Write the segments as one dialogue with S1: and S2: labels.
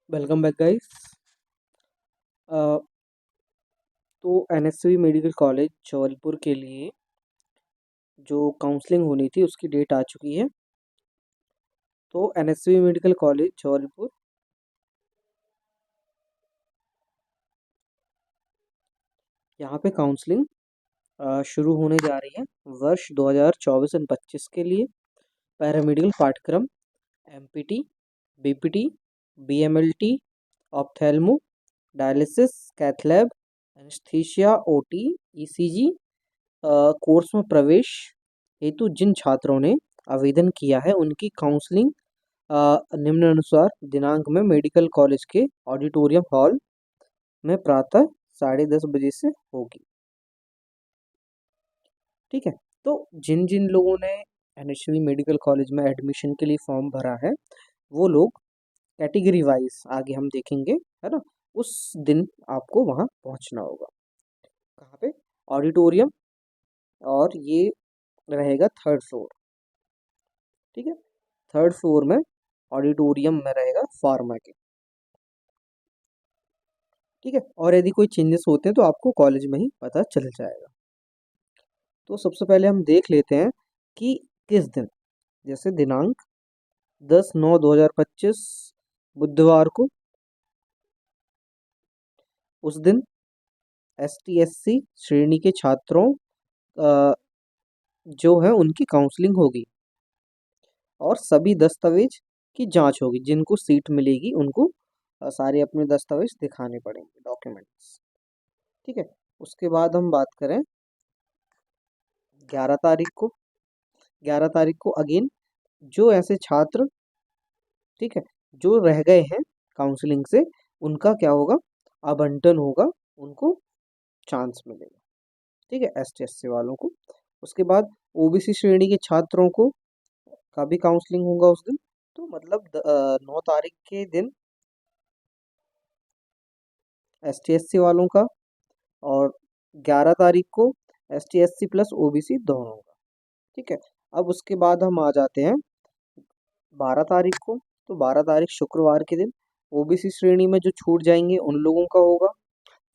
S1: Welcome back guys. तो NSV medical college Jabalpur के लिए जो काउंसलिंग होनी थी उसकी डेट आ चुकी है। तो एनएसवी मेडिकल कॉलेज जबलपुर यहाँ पे काउंसलिंग शुरू होने जा रही है वर्ष 2024 और 25 के लिए। पैरामेडिकल पाठ्यक्रम MPT, BPT, BMLT, ophthalmo, dialysis, cath lab, anaesthesia, OT, ECG course में प्रवेश हेतु जिन छात्रों ने आवेदन किया है उनकी काउंसलिंग निम्नानुसार दिनांक में मेडिकल कॉलेज के ऑडिटोरियम हॉल में प्रातः 10:30 बजे से होगी। ठीक है। तो जिन जिन लोगों ने एनएसवी मेडिकल कॉलेज में एडमिशन के लिए फॉर्म भरा है वो लोग कैटेगरी वाइज आगे हम देखेंगे, है ना। उस दिन आपको वहाँ पहुँचना होगा। कहाँ पे? ऑडिटोरियम। और ये रहेगा थर्ड फ्लोर। ठीक है। थर्ड फ्लोर में ऑडिटोरियम में रहेगा फार्मा के। ठीक है। और यदि कोई चेंजेस होते हैं तो आपको कॉलेज में ही पता चल जाएगा। तो सबसे पहले हम देख लेते हैं कि किस दिन, जैसे दिनांक 10/9/2025 बुधवार को, उस दिन ST/SC श्रेणी के छात्रों अ, जो है उनकी काउंसलिंग होगी और सभी दस्तावेज की जांच होगी। जिनको सीट मिलेगी उनको सारे अपने दस्तावेज दिखाने पड़ेंगे, डॉक्यूमेंट्स। ठीक है। उसके बाद हम बात करें 11 तारीख को। 11 तारीख को अगेन जो ऐसे छात्र, ठीक है, जो रह गए हैं काउंसलिंग से, उनका क्या होगा? आवंटन होगा, उनको चांस मिलेगा। ठीक है, ST/SC वालों को। उसके बाद ओबीसी श्रेणी के छात्रों को का भी काउंसलिंग होगा उस दिन। तो मतलब 9 तारीख के दिन ST/SC वालों का, और 11 तारीख को ST/SC प्लस ओबीसी दोनों का। ठीक है। अब उसके बाद हम आ जाते हैं 12 तारीख को। तो 12 तारीख शुक्रवार के दिन ओबीसी श्रेणी में जो छूट जाएंगे उन लोगों का होगा।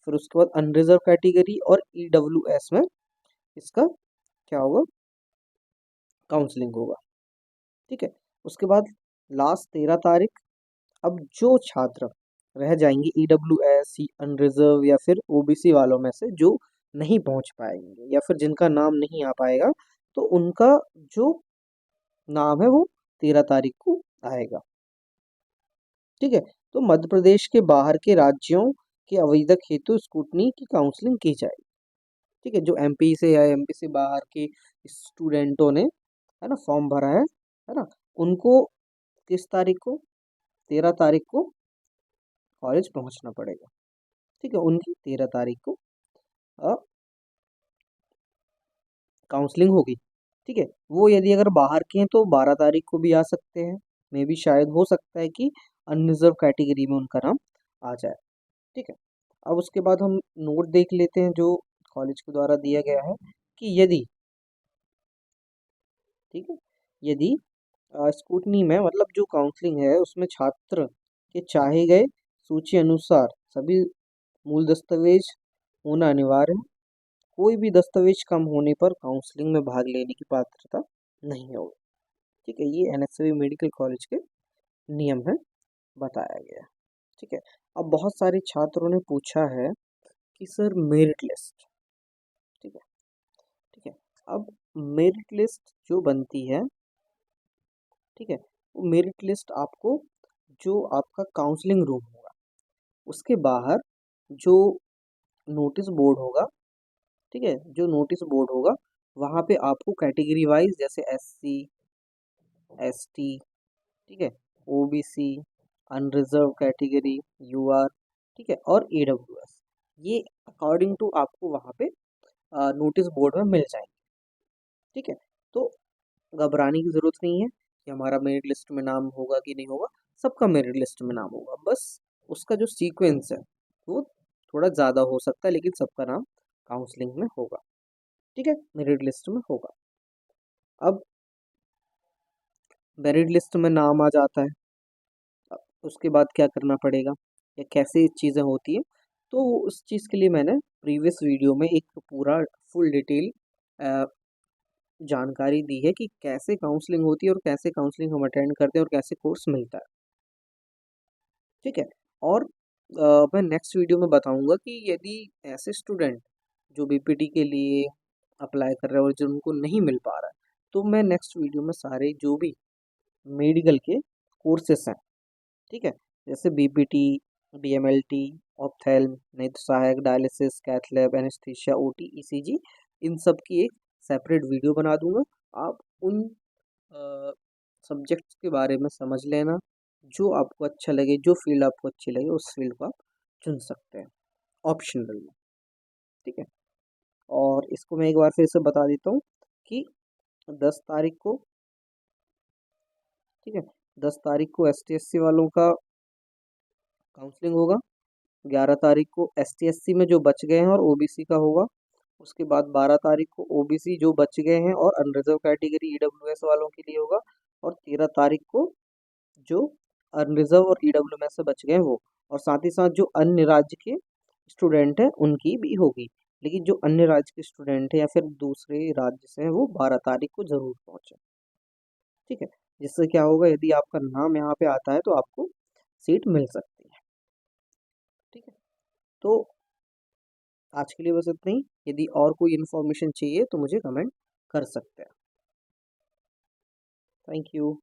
S1: फिर उसके बाद अनरिजर्व कैटेगरी और ईडब्ल्यूएस में इसका क्या होगा? काउंसलिंग होगा। ठीक है। उसके बाद लास्ट 13 तारीख, अब जो छात्र रह जाएंगे ईडब्ल्यूएस, अनरिजर्व या फिर ओबीसी वालों में से जो नहीं पहुंच पाएंगे या फिर जिनका नाम नहीं आ पाएगा, तो उनका जो नाम है वो 13 तारीख को आएगा। ठीक है। तो मध्य प्रदेश के बाहर के राज्यों के आवेदक हेतु स्कूटनी की काउंसलिंग की जाएगी। ठीक है। जो एमपी से या एमपी से बाहर के स्टूडेंटों ने, है ना, फॉर्म भरा है ना, उनको किस तारीख को? 13 तारीख को कॉलेज पहुंचना पड़ेगा। ठीक है। उनकी 13 तारीख को काउंसलिंग होगी। ठीक है। वो यदि अगर बाहर के हैं तो 12 तारीख को भी आ सकते हैं। मे भी शायद हो सकता है कि अनरिजर्व कैटेगरी में उनका नाम आ जाए। ठीक है। अब उसके बाद हम नोट देख लेते हैं जो कॉलेज के द्वारा दिया गया है कि यदि, ठीक है, यदि स्कूटनी में मतलब जो काउंसलिंग है उसमें छात्र के चाहे गए सूची अनुसार सभी मूल दस्तावेज होना अनिवार्य है। कोई भी दस्तावेज कम होने पर काउंसलिंग में भाग लेने की पात्रता नहीं होगी। ठीक है। ये एनएसवी मेडिकल कॉलेज के नियम है, बताया गया। ठीक है। अब बहुत सारे छात्रों ने पूछा है कि सर मेरिट लिस्ट, ठीक है, ठीक है, अब मेरिट लिस्ट जो बनती है, ठीक है, वो मेरिट लिस्ट आपको, जो आपका काउंसलिंग रूम होगा उसके बाहर जो नोटिस बोर्ड होगा, ठीक है, जो नोटिस बोर्ड होगा वहाँ पे आपको कैटेगरी वाइज, जैसे SC, ST, ठीक है, OBC, अनरिजर्व कैटेगरी, UR, ठीक है, और AWS, ये अकॉर्डिंग टू आपको वहाँ पे नोटिस बोर्ड में मिल जाएंगे। ठीक है। तो घबराने की ज़रूरत नहीं है कि हमारा मेरिट लिस्ट में नाम होगा कि नहीं होगा। सबका मेरिट लिस्ट में नाम होगा, बस उसका जो सीक्वेंस है वो थोड़ा ज़्यादा हो सकता है, लेकिन सबका नाम काउंसलिंग में होगा। ठीक है, मेरिट लिस्ट में होगा। अब मेरिट लिस्ट में नाम आ जाता है, उसके बाद क्या करना पड़ेगा या कैसे चीज़ें होती हैं, तो उस चीज़ के लिए मैंने प्रीवियस वीडियो में एक पूरा फुल डिटेल जानकारी दी है कि कैसे काउंसलिंग होती है और कैसे काउंसलिंग हम अटेंड करते हैं और कैसे कोर्स मिलता है। ठीक है। और मैं नेक्स्ट वीडियो में बताऊंगा कि यदि ऐसे स्टूडेंट जो बीपीटी के लिए अप्लाई कर रहे हैं और जो उनको नहीं मिल पा रहा है, तो मैं नेक्स्ट वीडियो में सारे जो भी मेडिकल के कोर्सेस हैं, ठीक है, जैसे बीपीटी, डीएमएलटी, ऑप्थेल्म, नेत्र सहायक, dialysis, cath lab, anaesthesia, OT, ECG, इन सब की एक सेपरेट वीडियो बना दूंगा। आप उन सब्जेक्ट्स के बारे में समझ लेना, जो आपको अच्छा लगे, जो फील्ड आपको अच्छी लगे उस फील्ड को आप चुन सकते हैं ऑप्शनल में। ठीक है। और इसको मैं एक बार फिर से बता देता हूँ कि 10 तारीख को, ठीक है, 10 तारीख को एसटीएससी वालों का काउंसलिंग होगा। 11 तारीख को एसटी/एससी में जो बच गए हैं और ओबीसी का होगा। उसके बाद 12 तारीख को ओबीसी जो बच गए हैं और अनरिजर्व कैटेगरी ईडब्ल्यूएस वालों के लिए होगा। और 13 तारीख को जो अनरिजर्व और ईडब्ल्यूएस से बच गए हैं वो, और साथ ही साथ जो अन्य राज्य के स्टूडेंट हैं उनकी भी होगी। लेकिन जो अन्य राज्य के स्टूडेंट हैं या फिर दूसरे राज्य से हैं वो 12 तारीख को ज़रूर पहुँचे। ठीक है। जिससे क्या होगा, यदि आपका नाम यहाँ पे आता है तो आपको सीट मिल सकती है। ठीक है। तो आज के लिए बस इतना ही। यदि और कोई इन्फॉर्मेशन चाहिए तो मुझे कमेंट कर सकते हैं। Thank you.